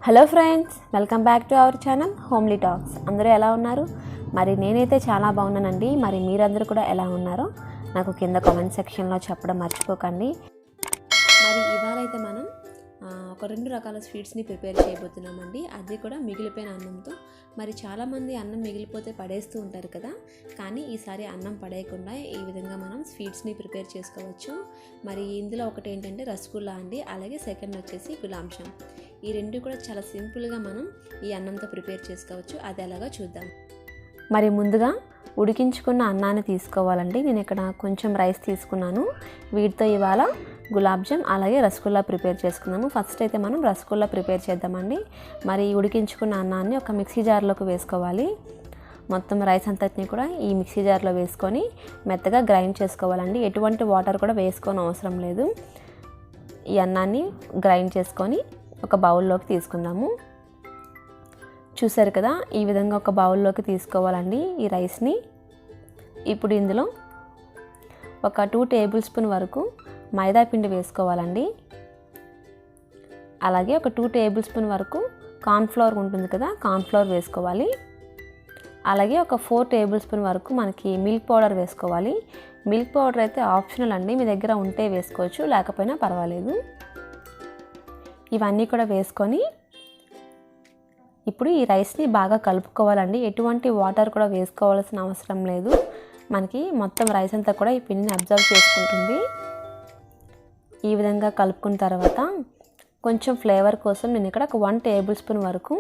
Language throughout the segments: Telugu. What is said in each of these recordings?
Hello friends, welcome back to our channel homely talks. అందరూ ఎలా ఉన్నారు? మరి నేనైతే చాలా బాగున్నానండి. మరి మీరందరూ కూడా ఎలా ఉన్నారో నాకు కింద కామెంట్ సెక్షన్లో చెప్పడం మర్చిపోకండి. మరి ఇవాళ అయితే మనం ఒక 2 రకాల స్వీట్స్ని ప్రిపేర్ చేయబోతున్నామండి. అది కూడా మిగిలిపోయిన అన్నంతో. మరి చాలామంది అన్నం మిగిలిపోతే పడేస్తూ ఉంటారు కదా, కానీ ఈసారి అన్నం పడేయకుండా ఈ విధంగా మనం స్వీట్స్ని ప్రిపేర్ చేసుకోవచ్చు. మరి ఇందులో ఒకటి ఏంటంటే రసగుల్లా అండి, అలాగే సెకండ్ వచ్చేసి గులాబ్జామ్. ఈ రెండు కూడా చాలా సింపుల్గా మనం ఈ అన్నంతో ప్రిపేర్ చేసుకోవచ్చు. అది ఎలాగో చూద్దాం. మరి ముందుగా ఉడికించుకున్న అన్నాన్ని తీసుకోవాలండి. నేను ఇక్కడ కొంచెం రైస్ తీసుకున్నాను. వీటితో ఇవాళ గులాబ్జామ్ అలాగే రసగుల్లా ప్రిపేర్ చేసుకున్నాము. ఫస్ట్ అయితే మనం రసగుల్లా ప్రిపేర్ చేద్దామండి. మరి ఉడికించుకున్న అన్నాన్ని ఒక మిక్సీ జార్లోకి వేసుకోవాలి. మొత్తం రైస్ అంతటిని కూడా ఈ మిక్సీ జార్లో వేసుకొని మెత్తగా గ్రైండ్ చేసుకోవాలండి. ఎటువంటి వాటర్ కూడా వేసుకోని అవసరం లేదు. ఈ అన్నాన్ని గ్రైండ్ చేసుకొని ఒక బౌల్లోకి తీసుకుందాము. చూసారు కదా, ఈ విధంగా ఒక బౌల్లోకి తీసుకోవాలండి ఈ రైస్ని. ఇప్పుడు ఇందులో ఒక 2 టేబుల్ స్పూన్ వరకు మైదా పిండి వేసుకోవాలండి. అలాగే ఒక 2 టేబుల్ స్పూన్ వరకు కార్న్ఫ్లవర్ ఉంటుంది కదా, కార్న్ఫ్లవర్ వేసుకోవాలి. అలాగే ఒక 4 టేబుల్ స్పూన్ వరకు మనకి మిల్క్ పౌడర్ వేసుకోవాలి. మిల్క్ పౌడర్ అయితే ఆప్షనల్ అండి, మీ దగ్గర ఉంటే వేసుకోవచ్చు, లేకపోయినా పర్వాలేదు. ఇవన్నీ కూడా వేసుకొని ఇప్పుడు ఈ రైస్ని బాగా కలుపుకోవాలండి. ఎటువంటి వాటర్ కూడా వేసుకోవాల్సిన అవసరం లేదు. మనకి మొత్తం రైస్ అంతా కూడా ఈ పిండిని అబ్జర్వ్ చేసుకుంటుంది. ఈ విధంగా కలుపుకున్న తర్వాత కొంచెం ఫ్లేవర్ కోసం నేను ఇక్కడ ఒక 1 టేబుల్ స్పూన్ వరకు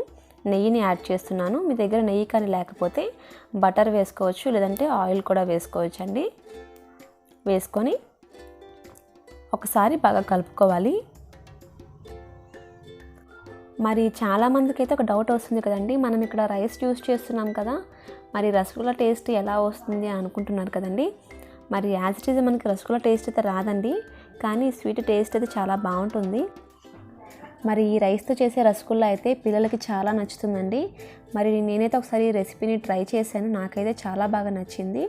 నెయ్యిని యాడ్ చేస్తున్నాను. మీ దగ్గర నెయ్యి కానీ లేకపోతే బటర్ వేసుకోవచ్చు, లేదంటే ఆయిల్ కూడా వేసుకోవచ్చు అండి. వేసుకొని ఒకసారి బాగా కలుపుకోవాలి. మరి చాలామందికి అయితే ఒక డౌట్ వస్తుంది కదండి, మనం ఇక్కడ రైస్ యూస్ చేస్తున్నాం కదా, మరి రసగుల్లా టేస్ట్ ఎలా వస్తుంది అనుకుంటున్నారు కదండి. మరి యాజ్ ఇట్ ఈజ్ మనకి రసగుల్లా టేస్ట్ అయితే రాదండి, కానీ స్వీట్ టేస్ట్ అయితే చాలా బాగుంటుంది. మరి ఈ రైస్తో చేసే రసగుల్లా అయితే పిల్లలకి చాలా నచ్చుతుందండి. మరి నేనైతే ఒకసారి ఈ రెసిపీని ట్రై చేశాను, నాకైతే చాలా బాగా నచ్చింది.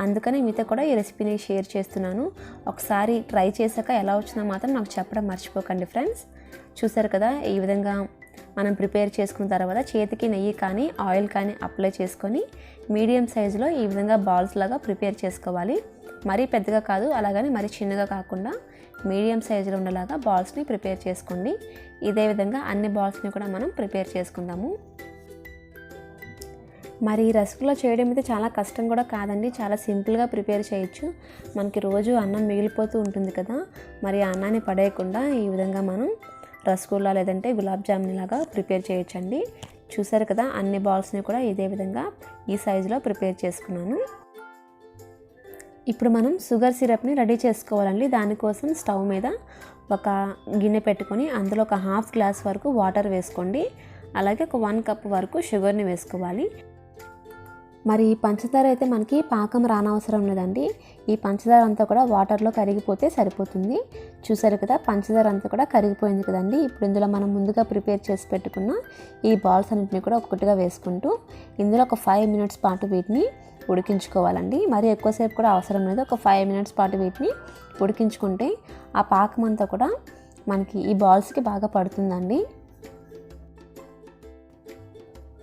అందుకని మీతో కూడా ఈ రెసిపీని షేర్ చేస్తున్నాను. ఒకసారి ట్రై చేశాక ఎలా వచ్చినా మాత్రం నాకు చెప్పడం మర్చిపోకండి ఫ్రెండ్స్. చూసారు కదా, ఈ విధంగా మనం ప్రిపేర్ చేసుకున్న తర్వాత చేతికి నెయ్యి కానీ ఆయిల్ కానీ అప్లై చేసుకొని మీడియం సైజులో ఈ విధంగా బాల్స్ లాగా ప్రిపేర్ చేసుకోవాలి. మరీ పెద్దగా కాదు, అలాగని మరీ చిన్నగా కాకుండా మీడియం సైజులో ఉండేలాగా బాల్స్ని ప్రిపేర్ చేసుకోండి. ఇదే విధంగా అన్ని బాల్స్ని కూడా మనం ప్రిపేర్ చేసుకుందాము. మరి రసగుల్లా చేయడం అయితే చాలా కష్టం కూడా కాదండి, చాలా సింపుల్గా ప్రిపేర్ చేయొచ్చు. మనకి రోజు అన్నం మిగిలిపోతూ ఉంటుంది కదా, మరి ఆ అన్నాన్ని పడేయకుండా ఈ విధంగా మనం రసగుల్లా లేదంటే గులాబ్ జామున్ లాగా ప్రిపేర్ చేయొచ్చండి. చూసారు కదా, అన్ని బాల్స్ని కూడా ఇదే విధంగా ఈ సైజులో ప్రిపేర్ చేసుకున్నాను. ఇప్పుడు మనం షుగర్ సిరప్ని రెడీ చేసుకోవాలండి. దానికోసం స్టవ్ మీద ఒక గిన్నె పెట్టుకొని అందులో ఒక 1/2 గ్లాస్ వరకు వాటర్ వేసుకోండి. అలాగే ఒక 1 కప్ వరకు షుగర్ని వేసుకోవాలి. మరి పంచదార అయితే మనకి పాకం రానవసరం లేదండి. ఈ పంచదార అంతా కూడా వాటర్లో కరిగిపోతే సరిపోతుంది. చూసారు కదా, పంచదార అంతా కూడా కరిగిపోయింది కదండి. ఇప్పుడు ఇందులో మనం ముందుగా ప్రిపేర్ చేసి పెట్టుకున్న ఈ బాల్స్ అన్నింటినీ కూడా ఒక్కొక్కటిగా వేసుకుంటూ ఇందులో ఒక 5 మినిట్స్ పాటు వీటిని ఉడికించుకోవాలండి. మరి ఎక్కువసేపు కూడా అవసరం లేదు, ఒక 5 మినిట్స్ పాటు వీటిని ఉడికించుకుంటే ఆ పాకం అంతా కూడా మనకి ఈ బాల్స్కి బాగా పడుతుందండి.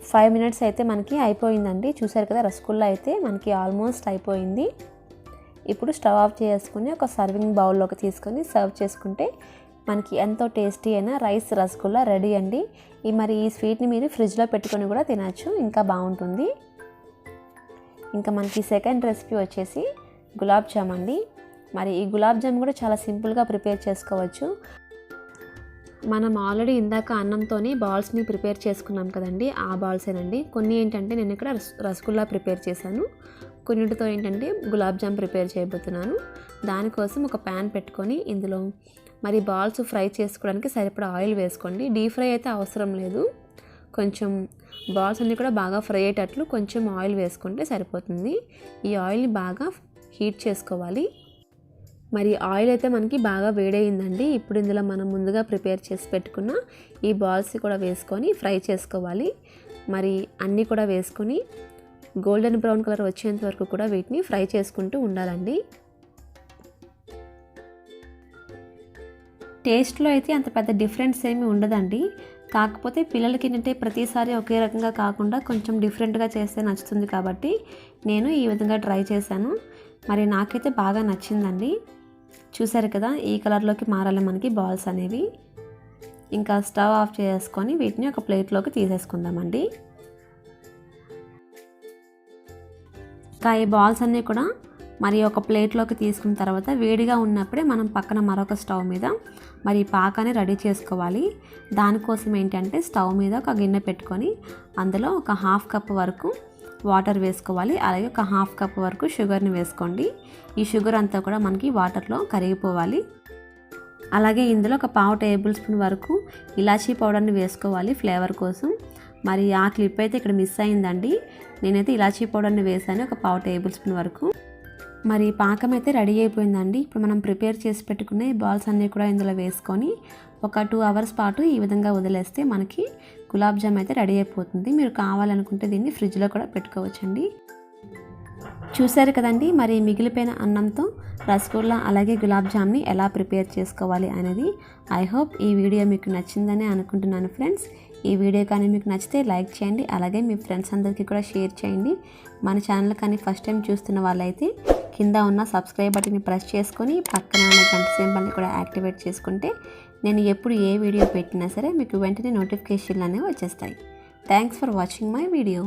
5 మినిట్స్ అయితే మనకి అయిపోయిందండి. చూసారు కదా, రసగుల్లా అయితే మనకి ఆల్మోస్ట్ అయిపోయింది. ఇప్పుడు స్టవ్ ఆఫ్ చేసుకుని ఒక సర్వింగ్ బౌల్లోకి తీసుకొని సర్వ్ చేసుకుంటే మనకి ఎంతో టేస్టీ అయిన రైస్ రసగుల్లా రెడీ అండి. మరి ఈ స్వీట్ని మీరు ఫ్రిడ్జ్లో పెట్టుకొని కూడా తినచ్చు, ఇంకా బాగుంటుంది. ఇంకా మనకి సెకండ్ రెసిపీ వచ్చేసి గులాబ్ జామ్ అండి. మరి ఈ గులాబ్ జామ్ కూడా చాలా సింపుల్గా ప్రిపేర్ చేసుకోవచ్చు. మనం ఆల్రెడీ ఇందాక అన్నంతోని బాల్స్ని ప్రిపేర్ చేసుకున్నాం కదండి, ఆ బాల్సేనండి. కొన్ని ఏంటంటే నేను ఇక్కడ రసగుల్లా ప్రిపేర్ చేశాను, కొన్నిటితో ఏంటంటే గులాబ్ జామ్ ప్రిపేర్ చేయబోతున్నాను. దానికోసం ఒక ప్యాన్ పెట్టుకొని ఇందులో మరి బాల్స్ ఫ్రై చేసుకోవడానికి సరిపడా ఆయిల్ వేసుకోండి. డీప్ ఫ్రై అయితే అవసరం లేదు, కొంచెం బాల్స్ అన్నీ కూడా బాగా ఫ్రై అయ్యేటట్లు కొంచెం ఆయిల్ వేసుకుంటే సరిపోతుంది. ఈ ఆయిల్ని బాగా హీట్ చేసుకోవాలి. మరి ఆయిల్ అయితే మనకి బాగా వేడయిందండి. ఇప్పుడు ఇందులో మనం ముందుగా ప్రిపేర్ చేసి పెట్టుకున్న ఈ బాల్స్ కూడా వేసుకొని ఫ్రై చేసుకోవాలి. మరి అన్నీ కూడా వేసుకొని గోల్డెన్ బ్రౌన్ కలర్ వచ్చేంత వరకు కూడా వీటిని ఫ్రై చేసుకుంటూ ఉండాలండి. టేస్ట్లో అయితే అంత పెద్ద డిఫరెన్స్ ఏమీ ఉండదండి. కాకపోతే పిల్లలకి ఏంటంటే ప్రతిసారి ఒకే రకంగా కాకుండా కొంచెం డిఫరెంట్గా చేస్తే నచ్చుతుంది కాబట్టి నేను ఈ విధంగా ట్రై చేశాను. మరి నాకైతే బాగా నచ్చిందండి. చూసారు కదా, ఈ కలర్లోకి మారాలి మనకి బాల్స్ అనేవి. ఇంకా స్టవ్ ఆఫ్ చేసుకొని వీటిని ఒక ప్లేట్లోకి తీసేసుకుందామండి. ఇంకా ఈ బాల్స్ అన్నీ కూడా మరి ఒక ప్లేట్లోకి తీసుకున్న తర్వాత వేడిగా ఉన్నప్పుడే మనం పక్కన మరొక స్టవ్ మీద మరి పాకాన్ని రెడీ చేసుకోవాలి. దానికోసం ఏంటంటే స్టవ్ మీద ఒక గిన్నె పెట్టుకొని అందులో ఒక 1/2 కప్ వరకు వాటర్ వేసుకోవాలి. అలాగే ఒక 1/2 కప్ వరకు షుగర్ని వేసుకోండి. ఈ షుగర్ అంతా కూడా మనకి వాటర్లో కరిగిపోవాలి. అలాగే ఇందులో ఒక 1/2 టేబుల్ స్పూన్ వరకు ఇలాచీ పౌడర్ని వేసుకోవాలి ఫ్లేవర్ కోసం. మరి ఆ క్లిప్ అయితే ఇక్కడ మిస్ అయిందండి. నేనైతే ఇలాచీ పౌడర్ని వేసాను ఒక 1/2 టేబుల్ స్పూన్ వరకు. మరి పాకం అయితే రెడీ అయిపోయిందండి. ఇప్పుడు మనం ప్రిపేర్ చేసి పెట్టుకున్న ఈ బాల్స్ అన్నీ కూడా ఇందులో వేసుకొని ఒక 2 అవర్స్ పాటు ఈ విధంగా వదిలేస్తే మనకి గులాబ్ జామ్ అయితే రెడీ అయిపోతుంది. మీరు కావాలనుకుంటే దీన్ని ఫ్రిడ్జ్లో కూడా పెట్టుకోవచ్చండి. చూసారు కదండి, మరి మిగిలిపోయిన అన్నంతో రసగుల్లా అలాగే గులాబ్ జామ్ని ఎలా ప్రిపేర్ చేసుకోవాలి అనేది. ఐ హోప్ ఈ వీడియో మీకు నచ్చిందని అనుకుంటున్నాను ఫ్రెండ్స్. ఈ వీడియో కానీ మీకు నచ్చితే లైక్ చేయండి, అలాగే మీ ఫ్రెండ్స్ అందరికీ కూడా షేర్ చేయండి. మన ఛానల్ కానీ ఫస్ట్ టైం చూస్తున్న వాళ్ళైతే కింద ఉన్న సబ్స్క్రైబ్ బటన్ని ప్రెస్ చేసుకొని పక్కన ఉన్న గంట సింబల్ని కూడా యాక్టివేట్ చేసుకుంటే నేను ఎప్పుడు ఏ వీడియో పెట్టినా సరే మీకు వెంటనే నోటిఫికేషన్లు అనేవి వచ్చేస్తాయి. Thanks for watching my video.